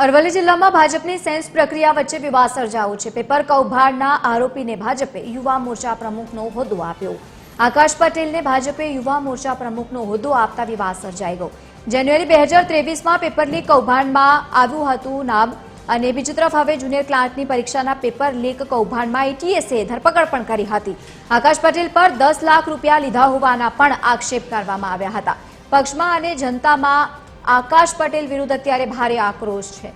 અરવલ્લી જિલ્લામાં ભાજપની સેન્સ પ્રક્રિયા વચ્ચે વિવાદ સર્જાયો છે। પેપર કૌભાંડના આરોપીને ભાજપે યુવા મોરચા પ્રમુખનો હોદ્દો આપ્યો। આકાશ પટેલને ભાજપે યુવા મોરચા પ્રમુખનો હોદ્દો આપતા વિવાદ સર્જાઈ ગયો। જાન્યુઆરી 2023માં પેપર લીક કૌભાંડમાં આવ્યું હતું નામ અને બીજી તરફ હવે જુનિયર ક્લાર્કની પરીક્ષાના પેપર લીક કૌભાંડમાં એટીએસે ધરપકડ પણ કરી હતી। આકાશ પટેલ પર 10 લાખ રૂપિયા લીધા હોવાના પણ આક્ષેપ કરવામાં આવ્યા હતા। પક્ષમાં અને જનતામાં આકાશ પટેલ વિરુદ્ધ અત્યારે ભારે આક્રોશ છે।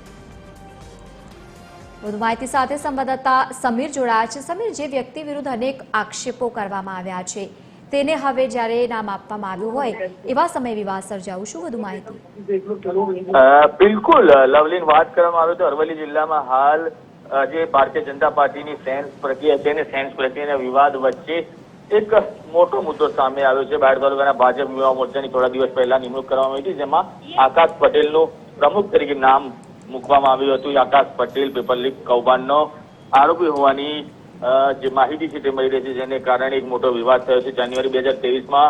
વધુ માહિતી સાથે સંવાદદાતા સમીર જોડાયા છે। સમીર, જે વ્યક્તિ વિરુદ્ધ અનેક આક્ષેપો કરવામાં આવ્યા છે તેને હવે જ્યારે નામ આપવામાં આવ્યું હોય એવા સમયે વિવાદ સર્જાયો, શું વધુ માહિતી? બિલકુલ લવલીન, વાત કરવામાં આવે તો અરવલ્લી જિલ્લામાં હાલ જે ભારતીય જનતા પાર્ટીની સેન્સ પ્રક્રિયા છે ને સેન્સ પ્રક્રિયાના વિવાદ વચ્ચે એક મોટો મુદ્દો સામે આવ્યો છે। બાયડ તાલુકાના ભાજપ યુવા મોરચાની થોડા દિવસ પહેલા નિમણૂક કરવામાં આવી હતી, જેમાં આકાશ પટેલનું પ્રમુખ તરીકે નામ મૂકવામાં આવ્યું હતું। આકાશ પટેલ પેપર લીક કૌભાંડનો આરોપી હોવાની જે માહિતી છે તે મળી રહી છે, જેને કારણે એક મોટો વિવાદ થયો છે। જાન્યુઆરી 2023માં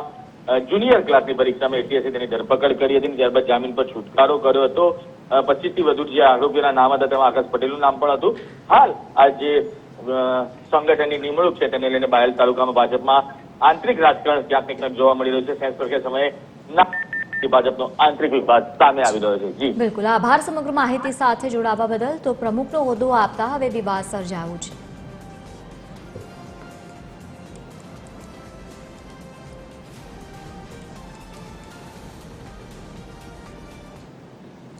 જુનિયર ક્લાસની પરીક્ષામાં એટીએસે તેની ધરપકડ કરી હતી, ત્યારબાદ જામીન પર છુટકારો કર્યો હતો। 25 થી વધુ જે આરોપીના નામ હતા તેમાં આકાશ પટેલનું નામ પણ હતું। હાલ આ જે સંગઠનની નિમણૂક છે તેને લઈને બાયડ તાલુકામાં ભાજપમાં આંતરિક રાજકારણ ક્યાંક ને ક્યાંક જોવા મળી રહ્યું છે। સેન્સ પ્રક્રિયા સમયે ભાજપનો આંતરિક વિવાદ સામે આવી રહ્યો છે। જી બિલકુલ, આભાર સમગ્ર માહિતી સાથે જોડાવા બદલ। તો પ્રમુખનો હોદ્દો આપતા હવે વિવાદ સર્જાયો છે।